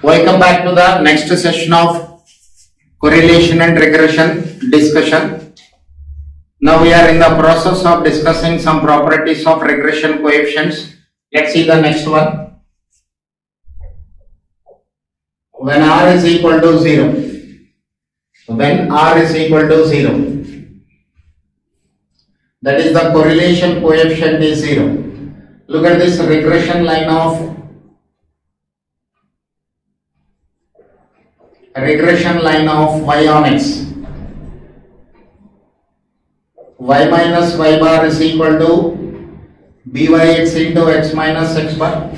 Welcome back to the next session of correlation and regression discussion. Now we are in the process of discussing some properties of regression coefficients. Let's see the next one. When r is equal to 0, that is the correlation coefficient is 0. Look at this regression line of y on x. Y minus y bar is equal to byx into x minus x bar.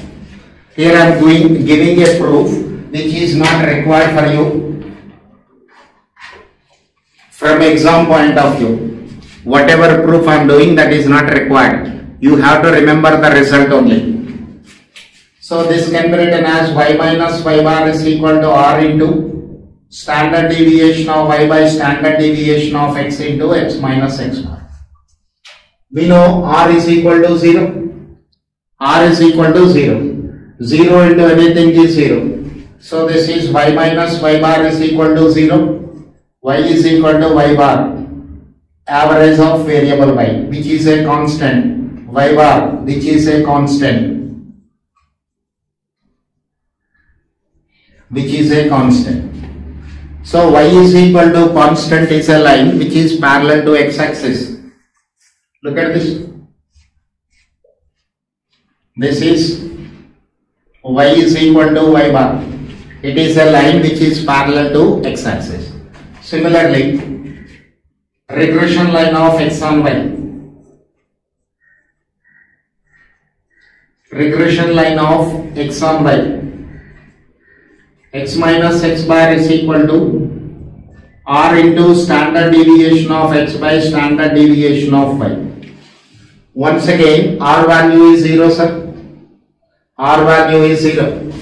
Here I am giving a proof which is not required for you from exam point of view. Whatever proof I am doing, that is not required. You have to remember the result only. So this can be written as y minus y bar is equal to r into standard deviation of y by standard deviation of x into x minus x bar. We know r is equal to 0. R is equal to 0. 0 into anything is 0. So this is y minus y bar is equal to 0. Y is equal to y bar, average of variable y, which is a constant, y bar, which is a constant, So y is equal to constant is a line which is parallel to x-axis. Look at this. This is y is equal to y bar. It is a line which is parallel to x-axis. Similarly, regression line of x on y. Regression line of x on y. X minus x bar is equal to r into standard deviation of x by standard deviation of y. Once again, r value is 0, sir. R value is 0.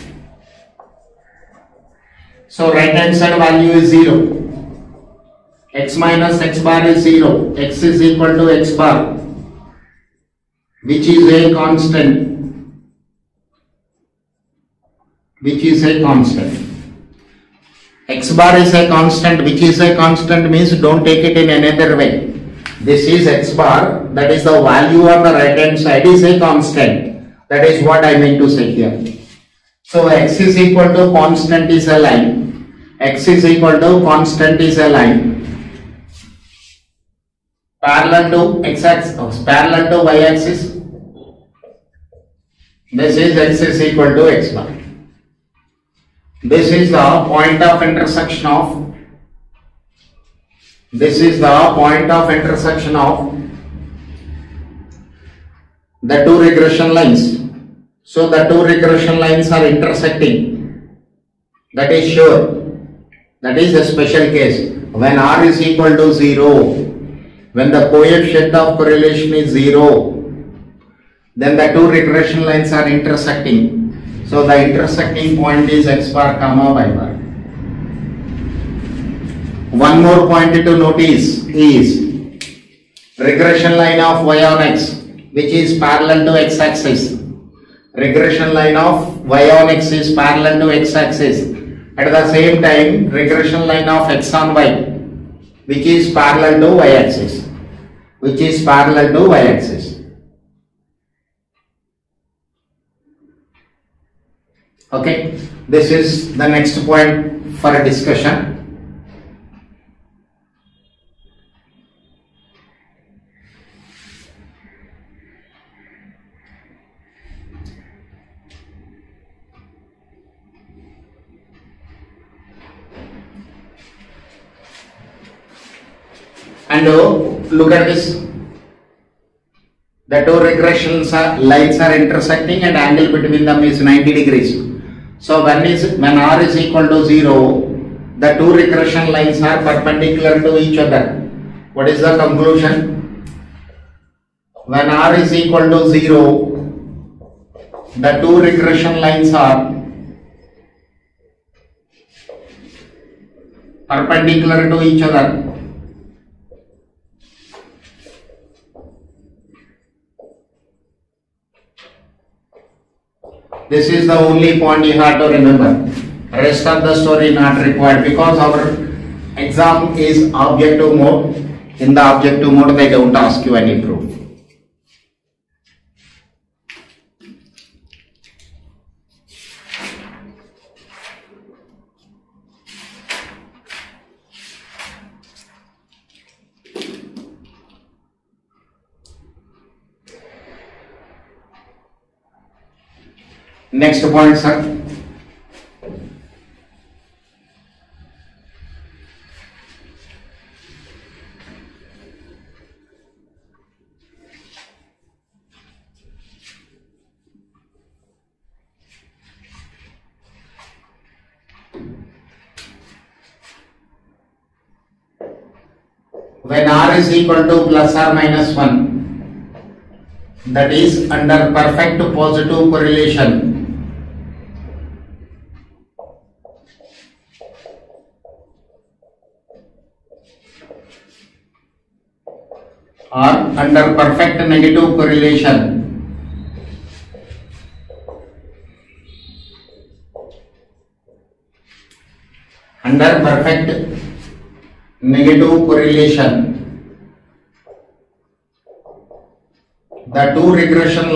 So right hand side value is 0. X minus x bar is 0. X is equal to x bar, which is a constant. X bar is a constant, which is a constant means don't take it in another way. This is x bar, that is the value on the right hand side is a constant. That is what I mean to say here. So x is equal to constant is a line. X is equal to constant is a line parallel to x-axis, parallel to y-axis. This is x is equal to x bar. This is the point of intersection of the two regression lines. So the two regression lines are intersecting. That is sure. That is a special case. When r is equal to 0, when the coefficient of correlation is 0, then the two regression lines are intersecting. So the intersecting point is x bar comma y bar. One more point to notice is regression line of y on x, which is parallel to x-axis. Regression line of y on x is parallel to x-axis. At the same time, regression line of x on y, which is parallel to y-axis. Okay, this is the next point for a discussion. And look at this. The two regressions lines are intersecting and angle between them is 90 degrees. So when r is equal to 0, the two regression lines are perpendicular to each other. What is the conclusion? When r is equal to 0, the two regression lines are perpendicular to each other. This is the only point you have to remember. Rest of the story not required because our exam is objective mode. In the objective mode, they don't ask you any proof. Next point, sir. When R is equal to plus or minus 1, that is under perfect positive correlation. Or under perfect negative correlation. Under perfect negative correlation, the two regression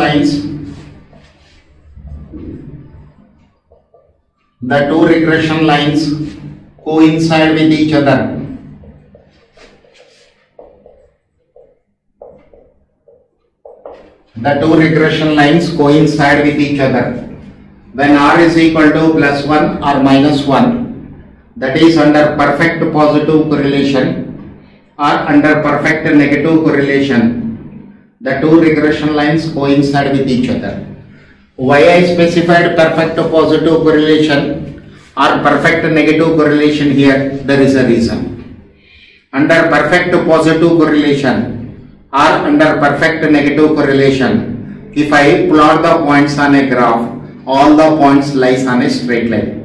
lines coincide with each other. The two regression lines coincide with each other when R is equal to plus 1 or minus 1, that is under perfect positive correlation or under perfect negative correlation. The two regression lines coincide with each other. Why I specified perfect positive correlation or perfect negative correlation here? There is a reason. Under perfect positive correlation or under perfect negative correlation, if I plot the points on a graph, all the points lies on a straight line.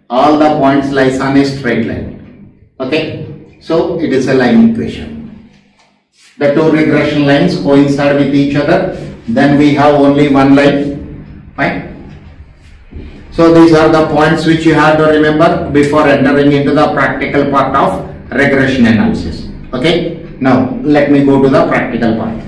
All the points lies on a straight line. Okay, so it is a line equation. The two regression lines coincide with each other, then we have only one line. Fine. So these are the points which you have to remember before entering into the practical part of regression analysis. Okay. Now, let me go to the practical part.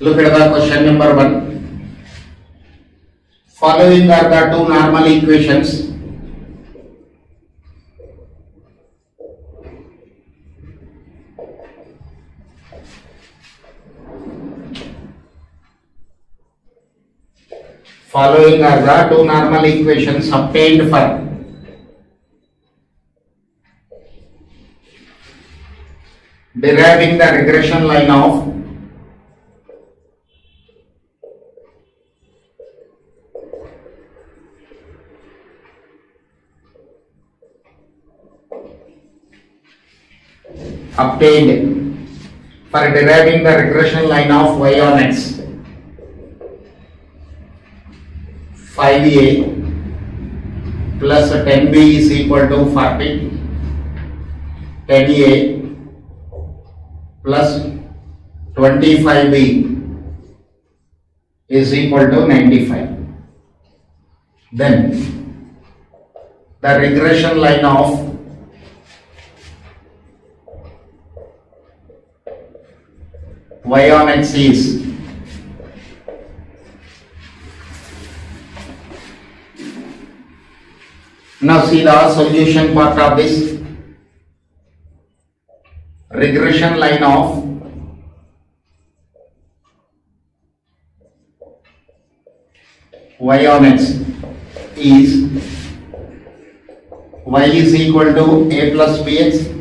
Look at the question number 1. Following are the two normal equations. Following are the two normal equations obtained for deriving the regression line of y on x. 5a plus 10b is equal to 40. 10a plus 25b is equal to 95. Then the regression line of y on x is now see the solution part of this. Regression line of y on x is y is equal to a plus bx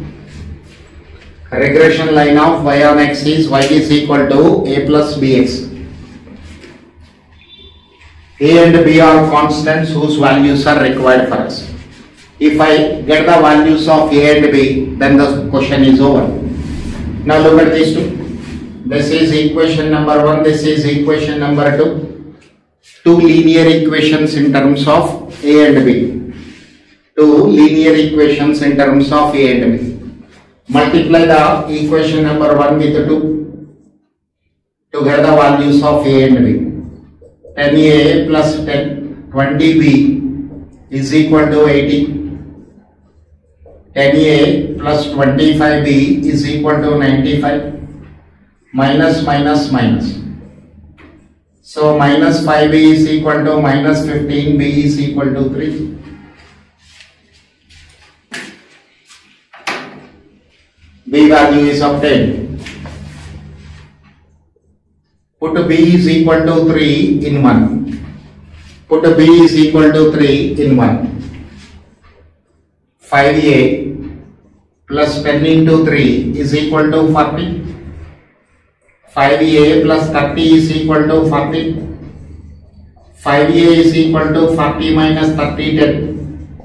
regression line of y on x is y is equal to a plus bx. A and b are constants whose values are required for us. If I get the values of a and b, then the question is over. Now look at these two. This is equation number 1, this is equation number 2. Two linear equations in terms of a and b. Two linear equations in terms of a and b. Multiply the equation number 1 with 2 to get the values of a and b. 10a plus 20b is equal to 80. 10a plus 25b is equal to 95. Minus minus minus. So minus 5b is equal to minus 15b is equal to 3. B value is obtained. Put b is equal to 3 in 1. Put b is equal to 3 in 1. 5a plus 10 into 3 is equal to 40. 5a plus 30 is equal to 40. 5a is equal to 40 minus 30, 10.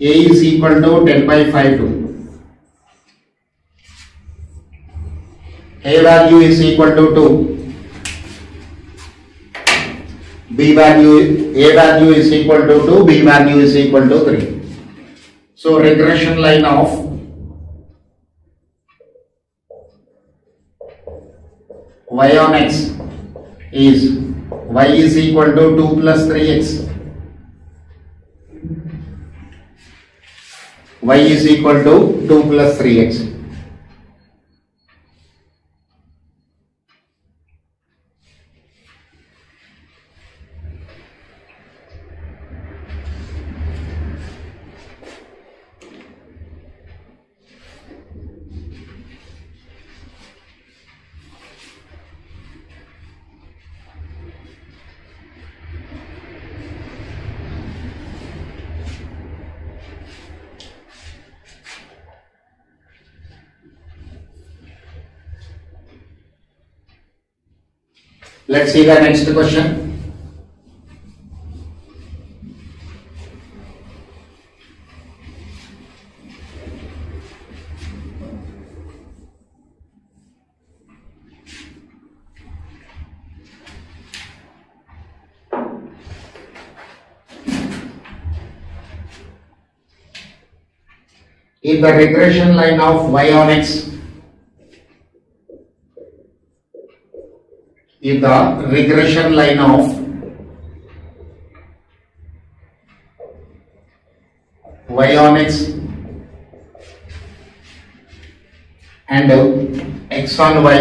A is equal to 10 by 5, 2. A value is equal to 2. B value, A value is equal to 2, B value is equal to 3. So regression line of y on x is y is equal to 2 plus 3x. Y is equal to 2 plus 3x. Let's see the next question. If the regression line of y on x, if the regression line of y on x and x on y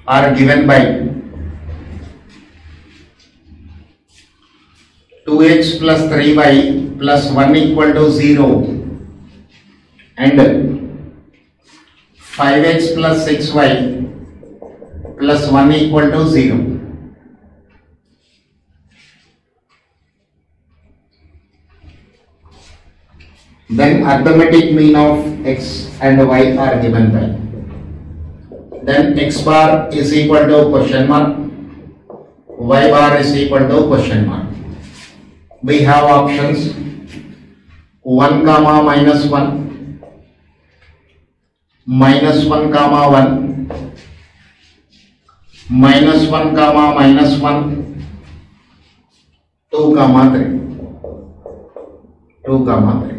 are given by 2x plus 3y plus 1 equal to 0 and 5x plus 6y plus 1 equal to 0. Then arithmetic mean of x and y are given by. Then x bar is equal to question mark, y bar is equal to question mark. We have options 1 comma minus 1, minus 1 comma 1, minus 1 comma minus 1, 2 comma 3, 2 comma 3.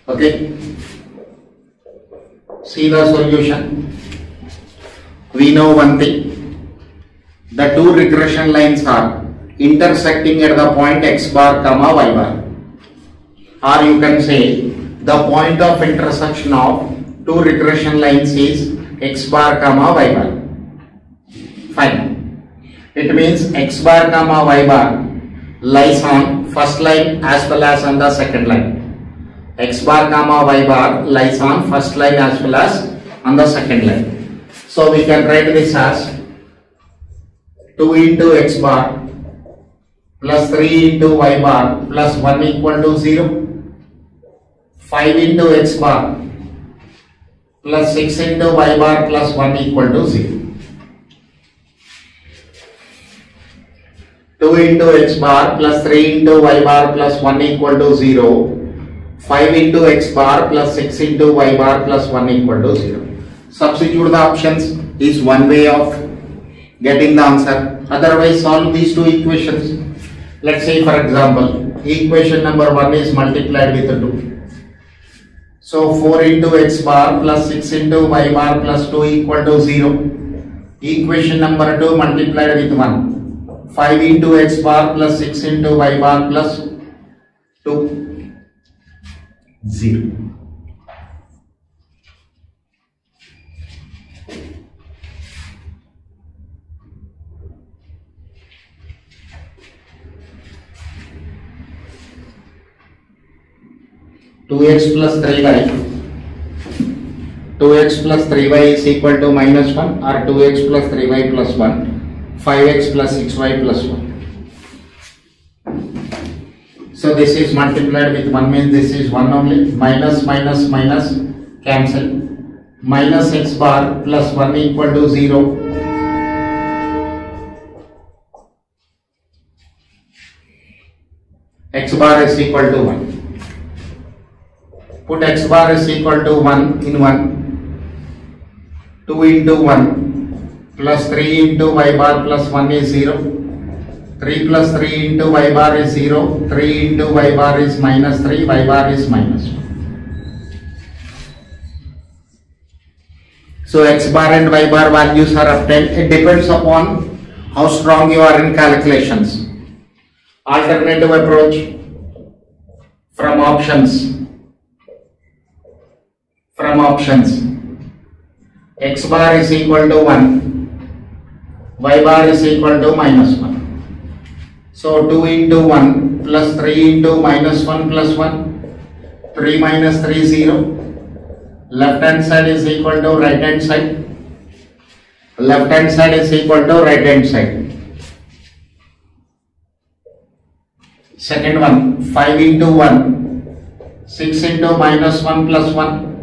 Okay, see the solution. We know one thing. The two regression lines are intersecting at the point x bar comma y bar, or you can say the point of intersection of two regression lines is x bar comma y bar. Fine. It means x bar comma y bar lies on first line as well as on the second line. X bar comma y bar lies on first line as well as on the second line. So we can write this as 2 into x bar plus 3 into y bar plus 1 equal to 0. 5 into x bar plus 6 into y bar plus 1 equal to 0. 2 into x bar plus 3 into y bar plus 1 equal to 0. 5 into x bar plus 6 into y bar plus 1 equal to 0. Substitute the options is one way of getting the answer. Otherwise, solve these two equations. Let's say, for example, equation number 1 is multiplied with 2. So 4 into x bar plus 6 into y bar plus 2 equal to 0. Equation number 2 multiplied with 1. 5 into x bar plus 6 into y bar plus 2. 0. Two x plus 3y. 2x plus 3y is equal to minus 1 or 2x plus 3y plus 1. 5x plus 6y plus 1. So this is multiplied with 1 means this is 1 only. Minus minus minus cancel. Minus x bar plus 1 equal to 0. X bar is equal to 1. Put x bar is equal to 1 in 1. 2 into 1 plus 3 into y bar plus 1 is 0. 3 plus 3 into y bar is 0. 3 into y bar is minus 3. Y bar is minus 1. So x bar and y bar values are obtained. It depends upon how strong you are in calculations. Alternative approach from options. From options, x bar is equal to 1, y bar is equal to minus 1. So 2 into 1 plus 3 into minus 1 plus 1, 3 minus 3 0. Left hand side is equal to right hand side. Left hand side is equal to right hand side. Second one, 5 into 1, 6 into minus 1 plus 1.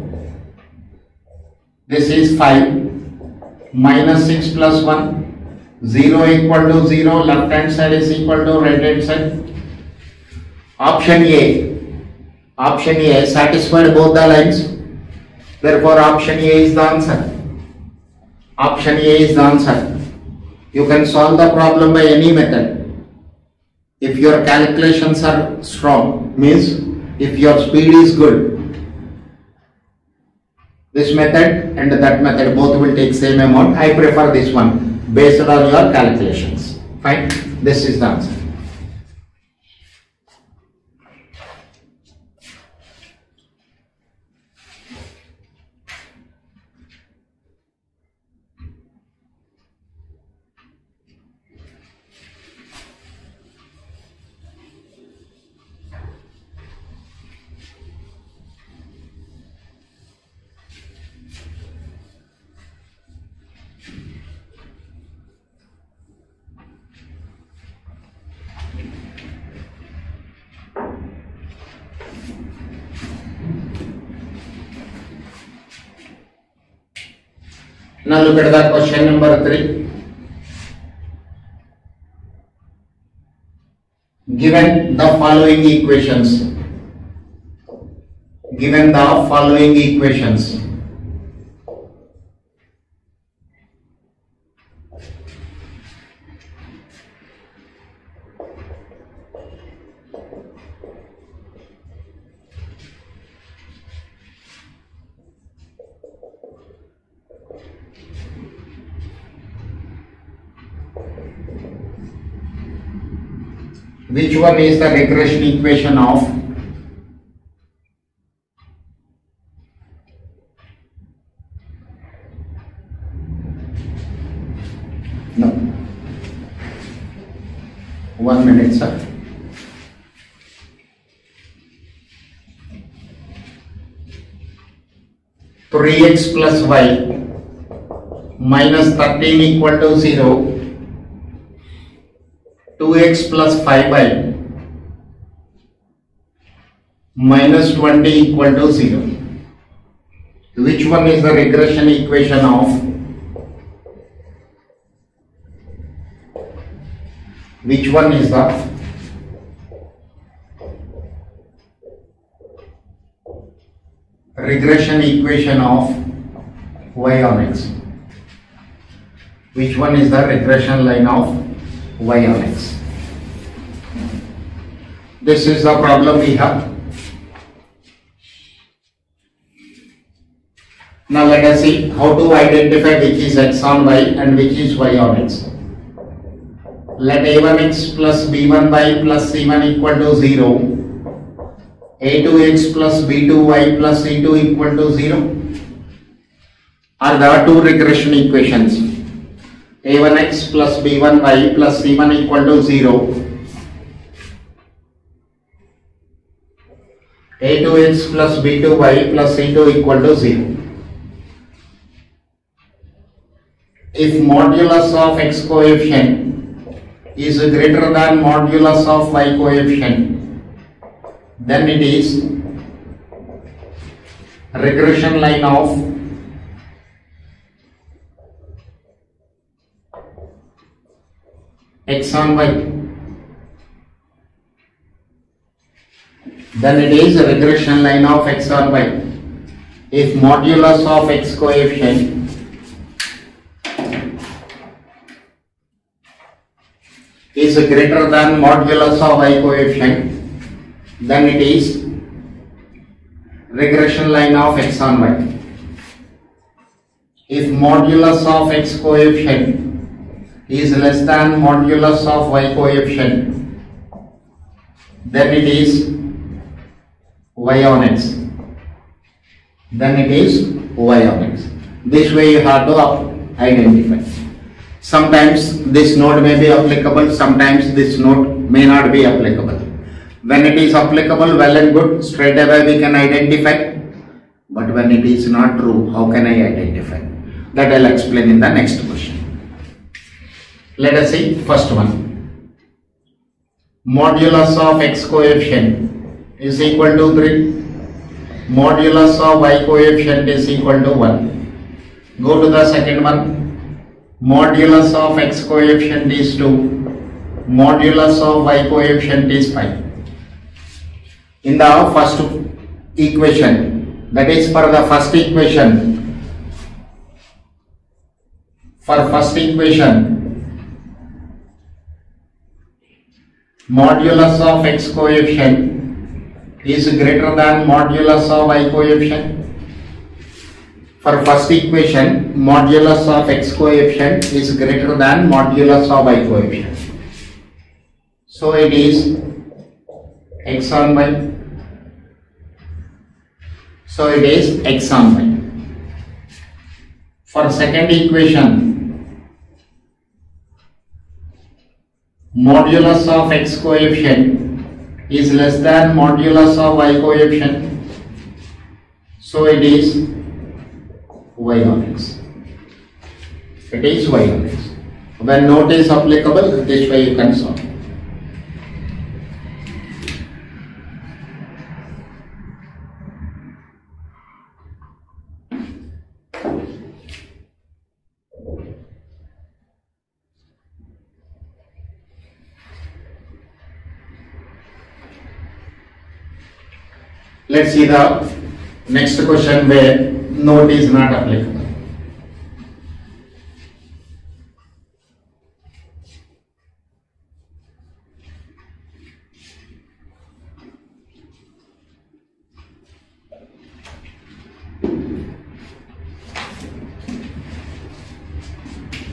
This is 5 minus 6 plus 1, 0 equal to 0, left hand side is equal to right hand side. Option A satisfied both the lines, therefore option A is the answer. Option A is the answer. You can solve the problem by any method. If your calculations are strong, means if your speed is good, this method and that method both will take same amount. I prefer this one based on your calculations. Fine. This is the answer. Now look at the question number 3. Given the following equations. Given the following equations. Which one is the regression equation of no 1 minute sir. Three x plus y minus 13 equal to 0. 2x plus 5y minus 20 equal to 0. Which one is the regression equation of regression equation of y on x? Which one is the regression line of y on x? This is the problem we have. Now let us see how to identify which is x on y and which is y on x. Let a1x plus b1y plus c1 equal to 0. a2x plus b2y plus c2 equal to 0 are the two regression equations. a1x plus b1y plus c1 equal to 0. a2x plus b2y plus c2 equal to 0. If modulus of x coefficient is greater than modulus of y coefficient, then it is regression line of x on y. Then it is a regression line of x on y. If modulus of x coefficient is greater than modulus of y coefficient, then it is regression line of x on y. If modulus of x coefficient is less than modulus of y coefficient, then it is y on x. Then it is y on x. This way you have to identify. Sometimes this node may be applicable, sometimes this node may not be applicable. When it is applicable, well and good, straight away we can identify. But when it is not true, how can I identify? That I will explain in the next question. Let us see first one. Modulus of x coefficient is equal to 3. Modulus of y coefficient is equal to 1. Go to the second one. Modulus of x coefficient is 2. Modulus of y coefficient is 5. In the first equation, that is for the first equation, modulus of x coefficient is greater than modulus of y coefficient. For first equation, modulus of x coefficient is greater than modulus of y coefficient. So it is x on y. So it is x on y. For second equation, modulus of x coefficient is less than modulus of y coefficient. So it is y on x. It is y on x. When note is applicable, this way you can solve. Let's see the next question where note is not applicable.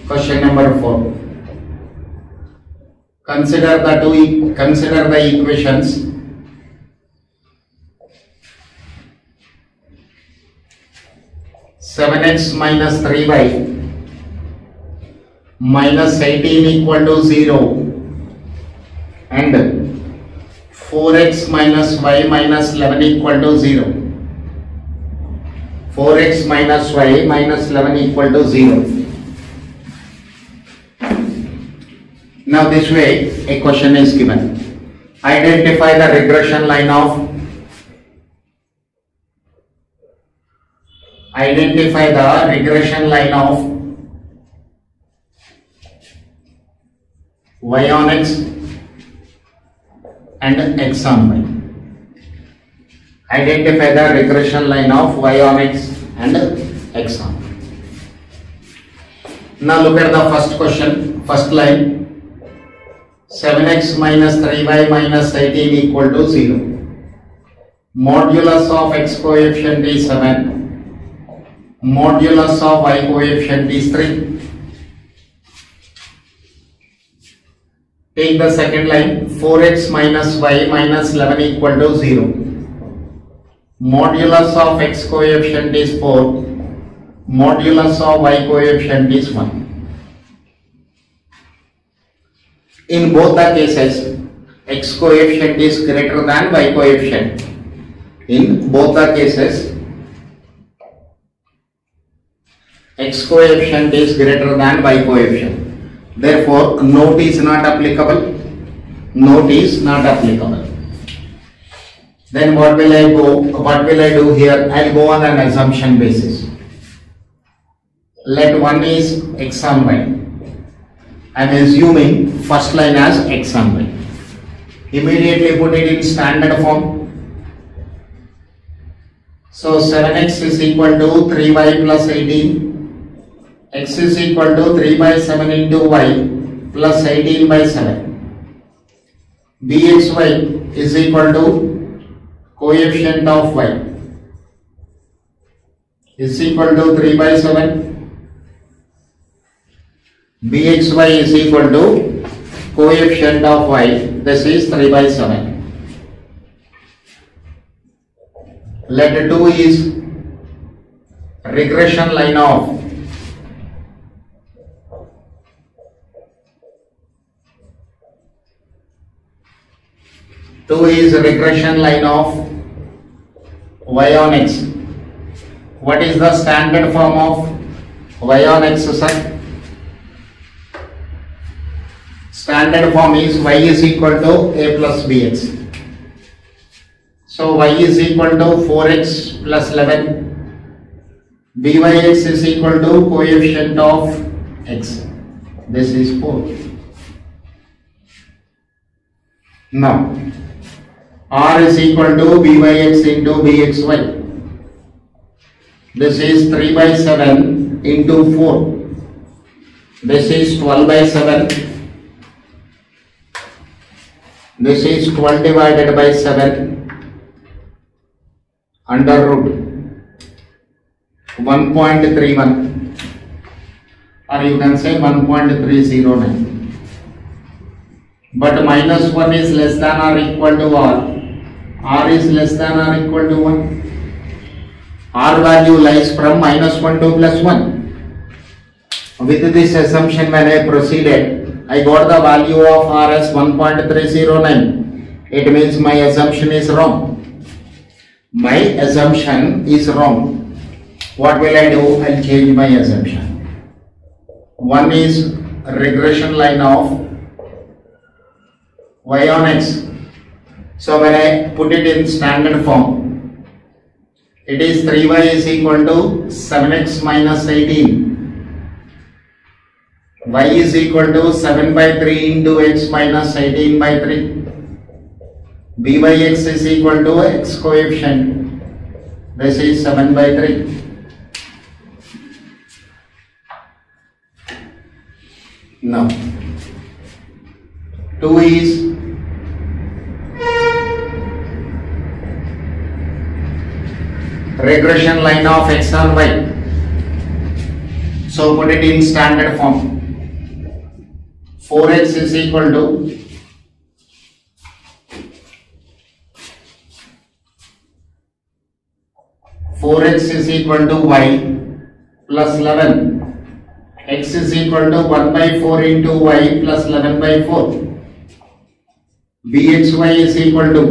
Question number 4. Consider the equations (7x minus 3y minus 18 equal to 0) and 4x minus y minus 11 equal to 0. 4x minus y minus 11 equal to 0. Now this way a question is given. Identify the regression line of y on x and x on y. Identify the regression line of y on x and x on y. Now look at the first question, first line. 7x minus 3y minus 18 equal to 0. Modulus of x coefficient is 7. Modulus of y coefficient is 3. Take the second line. 4x minus y minus 11 equal to 0. Modulus of x coefficient is 4. Modulus of y coefficient is 1. In both the cases, x coefficient is greater than y coefficient. In both the cases, x coefficient is greater than y coefficient. Therefore, note is not applicable. Note is not applicable. Then what will I do here? I will go on an assumption basis. Let 1 is x on y. I am assuming first line as x on y. Immediately put it in standard form. So 7x is equal to 3y plus 18. X is equal to 3 by 7 into y plus 18 by 7. Bxy is equal to coefficient of y is equal to 3 by 7. Bxy is equal to coefficient of y, this is 3 by 7. Let 2 is regression line of y on x. What is the standard form of y on x, sir? Standard form is y is equal to a plus bx. So y is equal to 4x plus 11. Byx is equal to coefficient of x. This is 4. Now r is equal to byx into bxy. This is 3 by 7 into 4. This is 12 by 7. This is 12 divided by 7 under root 1.31, or you can say 1.309. But minus 1 is less than or equal to r is less than or equal to 1. R value lies from minus 1 to plus 1. With this assumption, when I proceeded, I got the value of r as 1.309. It means my assumption is wrong. My assumption is wrong. What will I do? I will change my assumption. One is regression line of y on x. So when I put it in standard form, it is 3y is equal to 7x minus 18. Y is equal to 7 by 3 into x minus 18 by 3. Byx is equal to x coefficient. This is 7 by 3. Now 2 is regression line of x on y. So put it in standard form. 4x is equal to 4x is equal to y plus 11. X is equal to 1 by 4 into y plus 11 by 4. Bxy is equal to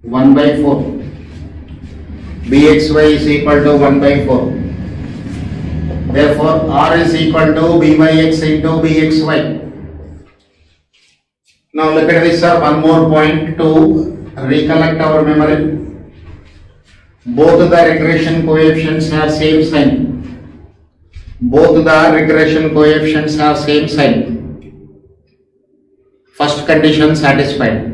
1 by 4. Bxy is equal to 1 by 4. Therefore, R is equal to Byx into Bxy. Now look at this, sir. One more point to recollect our memory. Both the regression coefficients have same sign. Both the regression coefficients have same sign. First condition satisfied.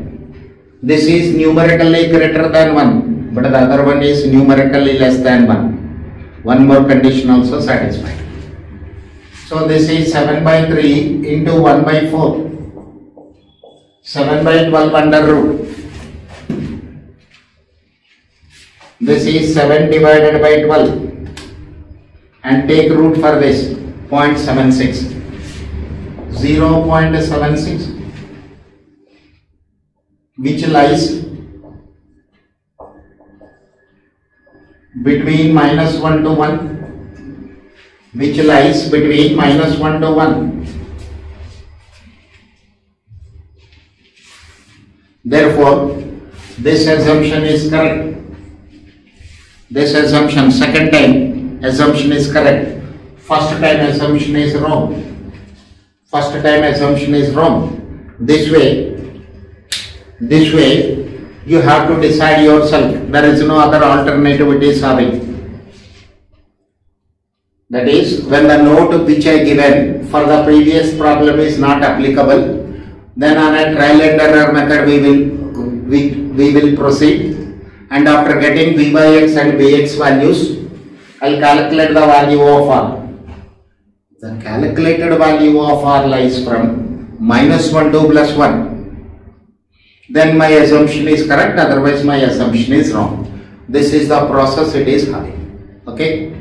This is numerically greater than 1, but the other one is numerically less than 1. One more condition also satisfied. So this is 7 by 3 into 1 by 4. 7 by 12 under root. This is 7 divided by 12. And take root for this, 0.76. 0.76, which lies between -1 to 1, which lies between -1 to 1. Therefore, this assumption is correct. This assumption, second time assumption is correct. First time assumption is wrong. First time assumption is wrong. This way, you have to decide yourself. There is no other alternative it is having. That is, when the note which I given for the previous problem is not applicable, then on a trial and error method we will proceed, and after getting V by X and Bx values, I'll calculate the value of R. The calculated value of R lies from -1 to +1. Then my assumption is correct, otherwise my assumption is wrong. This is the process it is having. Okay.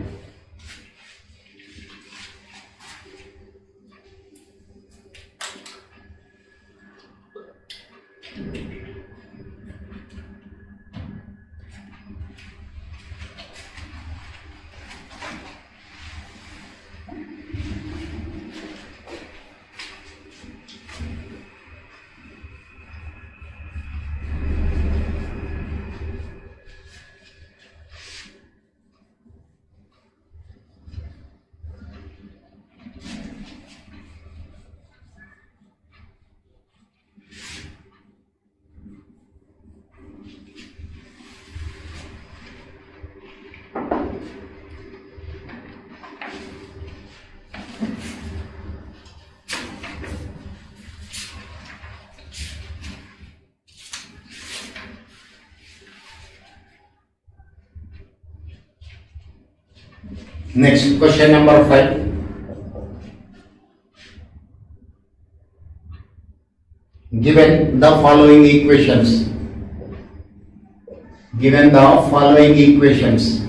Next, question number 5. Given the following equations. Given the following equations.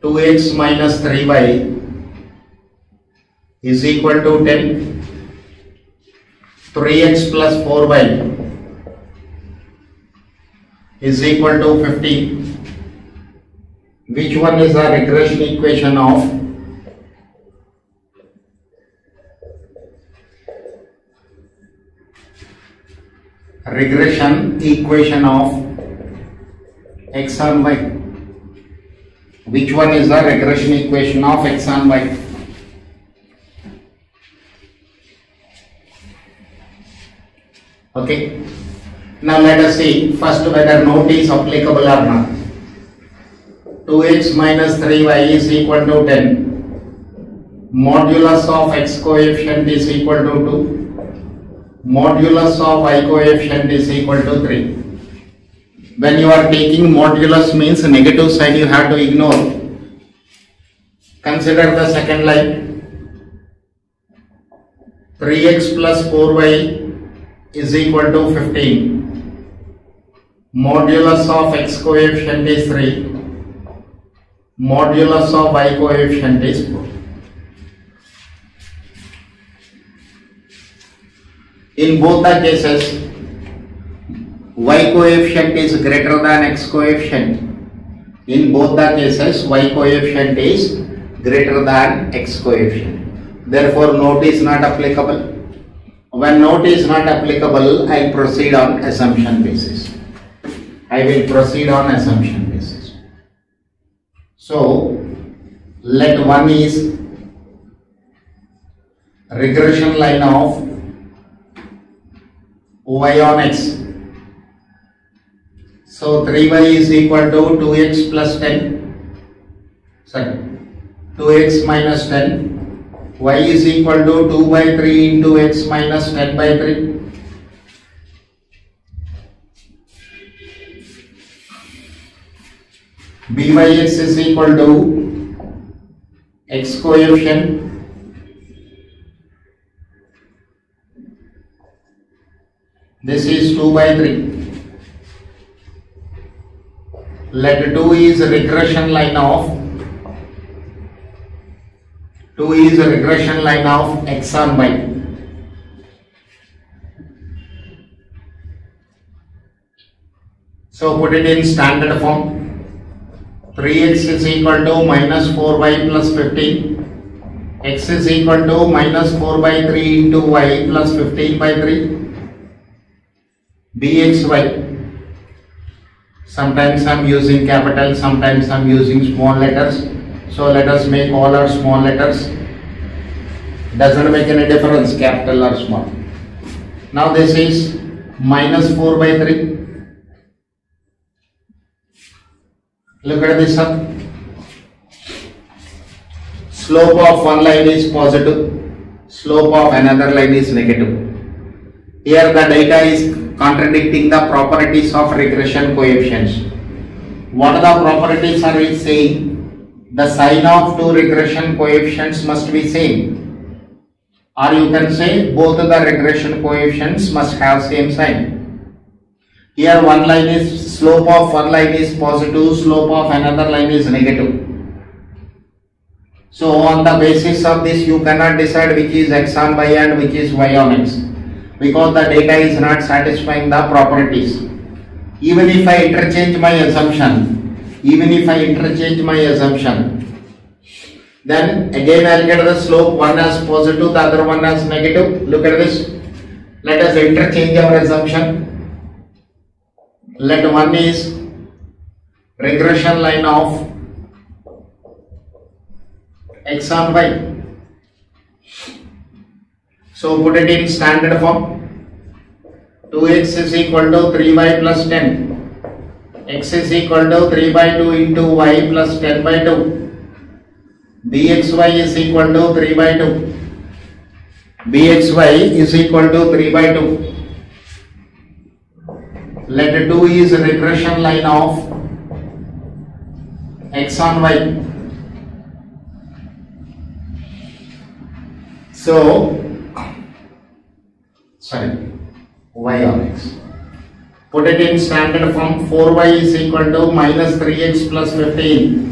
Two x minus 3y is equal to 10. 3x plus 4y is equal to 15. Which one is the regression equation of x and y? Which one is the regression equation of x and y? Okay. Now let us see first whether note is applicable or not. 2x minus 3y is equal to 10. Modulus of x coefficient is equal to 2. Modulus of y coefficient is equal to 3. When you are taking modulus means negative sign you have to ignore. Consider the second line. 3x plus 4y is equal to 15. Modulus of x coefficient is 3. Modulus of y coefficient is 4. In both the cases, y coefficient is greater than x coefficient. In both the cases, y coefficient is greater than x coefficient. Therefore, note is not applicable. When note is not applicable, I proceed on assumption basis. I will proceed on assumption basis. So let 1 is regression line of y on x. So 3y is equal to 2x plus 10. Sorry, 2x minus 10. Y is equal to 2 by 3 into x minus 10 by 3. Byx is equal to x coefficient this is 2 by 3. Let 2 is a regression line of x on y. So put it in standard form. 3x is equal to minus 4y plus 15. X is equal to minus 4 by 3 into y plus 15 by 3. Bxy. Sometimes I am using capital, sometimes I am using small letters. So let us make all our small letters. Doesn't make any difference, capital or small. Now this is minus 4 by 3. Look at this up. Slope of one line is positive, slope of another line is negative. Here the data is contradicting the properties of regression coefficients. What are the properties are we saying? The sign of two regression coefficients must be same. Or you can say both of the regression coefficients must have same sign. Here one line is, slope of one line is positive, slope of another line is negative. So on the basis of this you cannot decide which is x on y and which is y on x, because the data is not satisfying the properties. Even if I interchange my assumption, then again I will get the slope, one as positive, the other one as negative. Look at this. Let us interchange our assumption. Let 1 is regression line of x on y. So put it in standard form. 2x is equal to 3y plus 10. X is equal to 3 by 2 into y plus 10 by 2. Bxy is equal to 3 by 2. Bxy is equal to 3 by 2. Let 2 is a regression line of x on y. So, y on x. Put it in standard form. 4y is equal to minus 3x plus 15.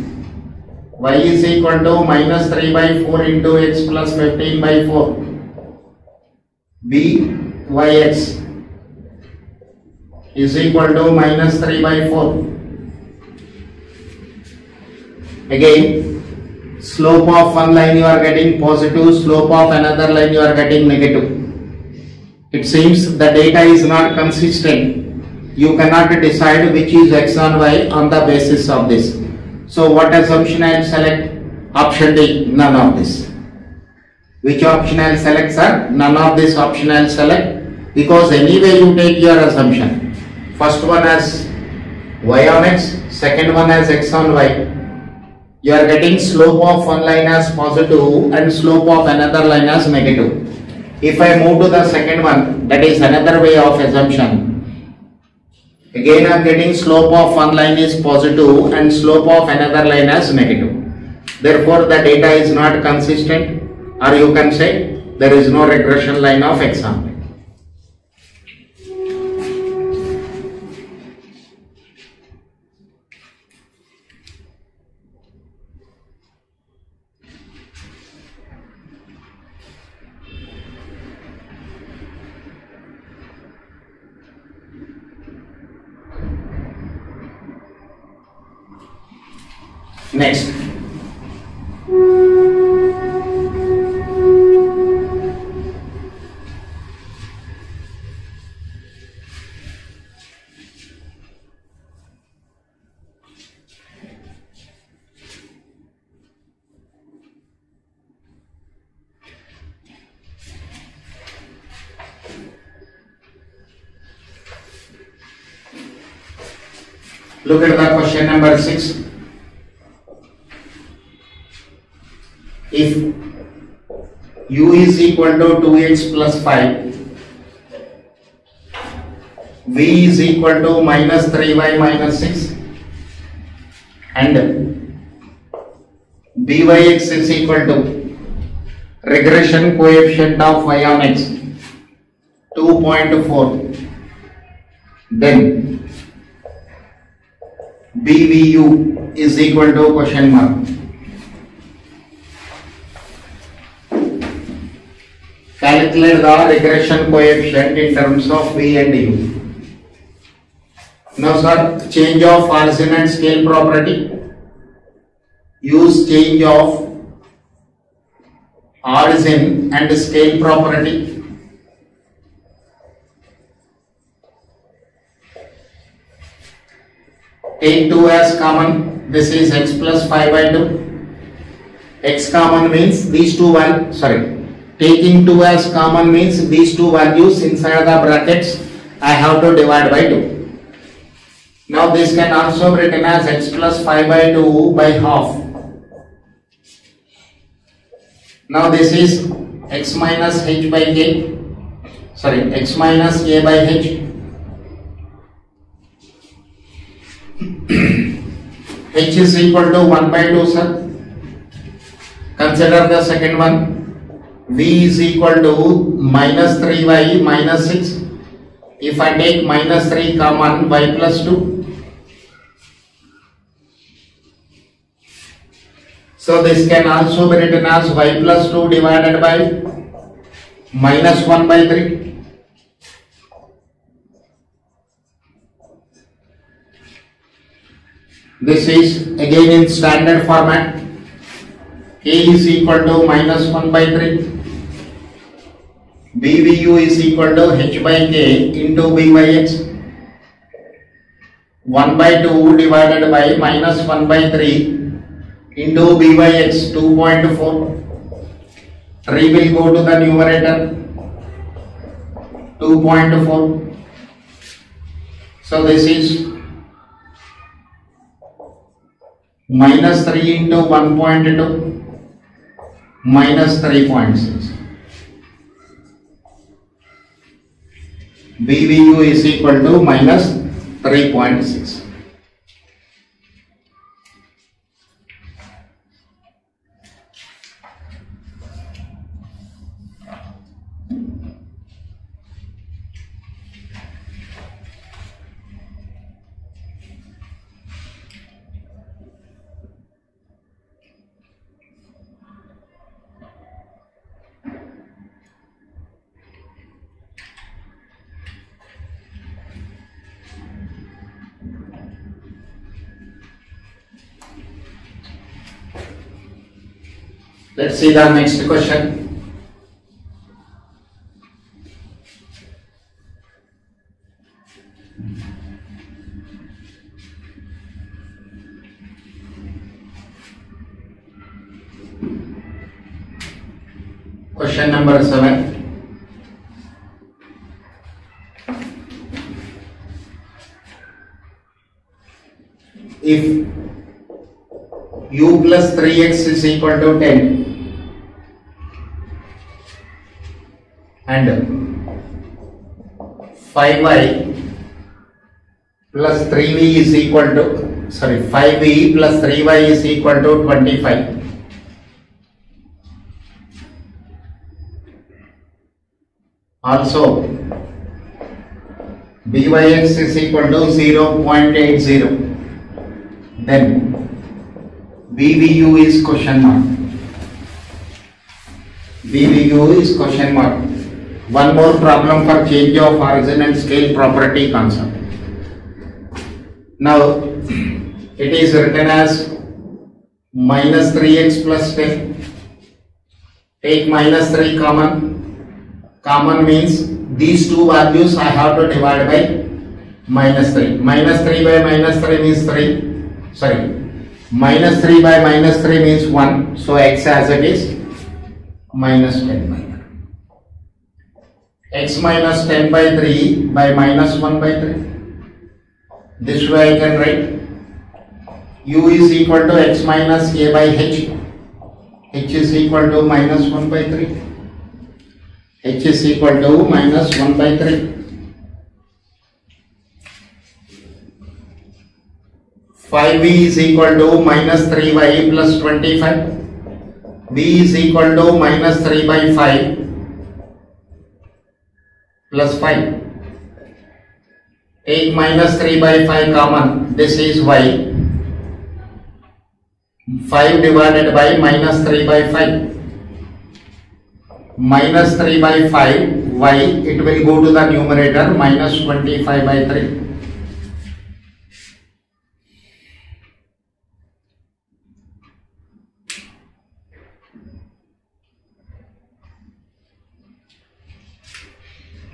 Y is equal to minus 3 by 4 into x plus 15 by 4. Byx is equal to minus 3 by 4. Again, slope of one line you are getting positive, slope of another line you are getting negative. It seems the data is not consistent. You cannot decide which is x and y on the basis of this. So what assumption I will select? Option D, none of this. Which option I will select, sir? None of this option I will select, because anyway you take your assumption. First one as y on x, second one as x on y. You are getting slope of one line as positive and slope of another line as negative. If I move to the second one, that is another way of assumption. Again I am getting slope of one line is positive and slope of another line as negative. Therefore the data is not consistent, or you can say there is no regression line of x on y. Next, Look at the question number 6. If u is equal to 2x plus 5, v is equal to minus 3y minus 6, and byx is equal to regression coefficient of y on x 2.4, then BVU is equal to question mark. Calculate the regression coefficient in terms of V and U. Now sir, change of origin and scale property. Use change of origin and scale property. Take 2 as common. This is x plus 5 by 2. X common means these two taking 2 as common means these two values inside the brackets I have to divide by 2. Now this can also be written as x plus 5 by 2 by half. Now this is x minus h by k, x minus a by h. H is equal to 1 by 2, sir. Consider the second one. V is equal to minus 3y minus 6. If I take minus 3 common, y plus 2. So this can also be written as y plus 2 divided by minus 1 by 3. This is again in standard format. K is equal to minus 1 by 3. BVU is equal to h by k into b by x. 1 by 2 divided by minus 1 by 3 into b by x 2.4. 3 will go to the numerator. 2.4. So this is minus 3 into 1.2 minus 3.6. BVU is equal to minus 3.6. Let's see the next question. Question number 7. If u plus 3x is equal to 10 and 5y plus 3v is equal to 5v plus 3y is equal to 25. Also byx is equal to 0.80. Then BVU is question mark. BVU is question mark. One more problem for change of origin and scale property concept. Now it is written as minus 3x plus 10. Take minus 3 common. Common means these two values I have to divide by minus 3. Minus 3 by minus 3 means 3. Minus 3 by minus 3 means 1. So x as it is minus 10 by 3. X minus 10 by 3 by minus 1 by 3. This way I can write u is equal to x minus a by h. H is equal to minus 1 by 3. H is equal to minus 1 by 3. 5v is equal to minus 3y plus 25. b is equal to minus 3 by 5 plus 5. Take minus 3 by 5 common. This is y. 5 divided by minus 3 by 5. Minus 3 by 5 y. It will go to the numerator, minus 25 by 3.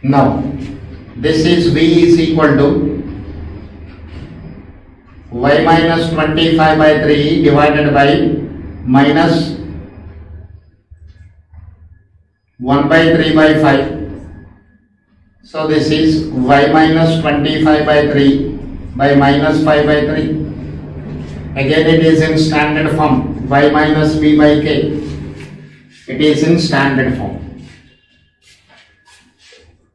Now, this is v is equal to y minus 25 by 3 divided by minus 1 by 3 by 5. So, this is y minus 25 by 3 by minus 5 by 3. Again, it is in standard form, y minus b by k. It is in standard form.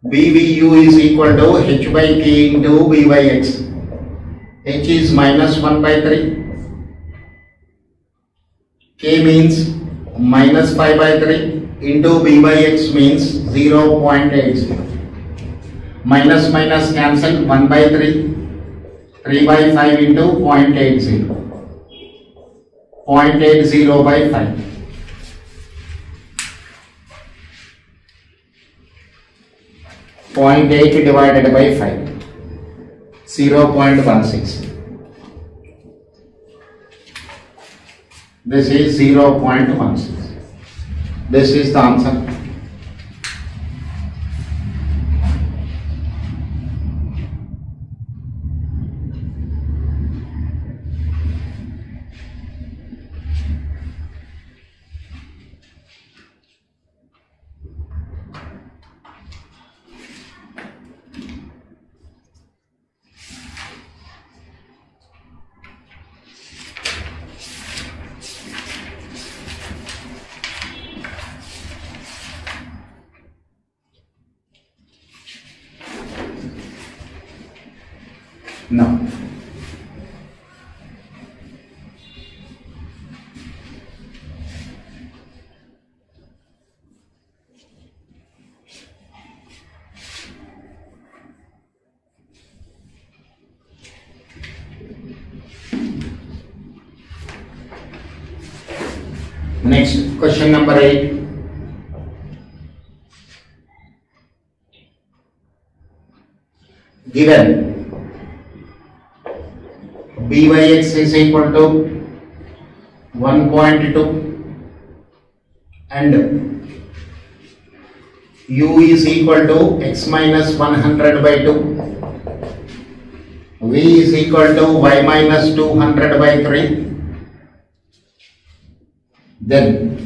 BVU is equal to h by k into b by x. H is minus 1 by 3. K means minus 5 by 3 into b by x means 0.80. Minus minus cancel, 1 by 3. 3 by 5 into 0.80. 0.80 by 5. 0.8 divided by 5, 0.16. This is 0.16. This is the answer. Now, next question number 8. Given b by x is equal to 1.2 and u is equal to x minus 100 by 2, v is equal to y minus 200 by 3, then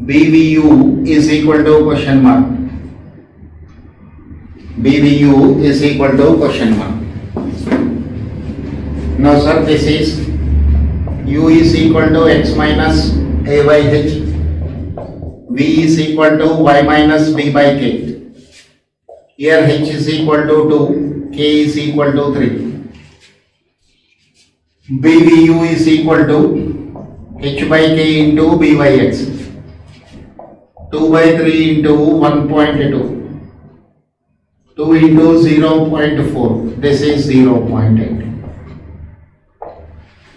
BVU is equal to question mark. BVU is equal to question mark. Now sir, this is u is equal to x minus a by h, v is equal to y minus b by k. Here h is equal to 2, k is equal to 3. BVU is equal to h by k into b by x. 2 by 3 into 1.2. 2 into 0.4. This is 0.8.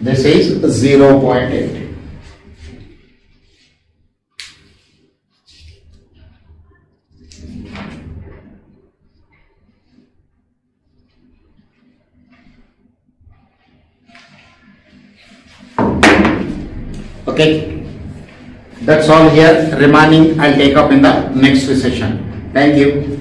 This is 0.8. Okay, that's all here. Remaining I'll take up in the next session. Thank you.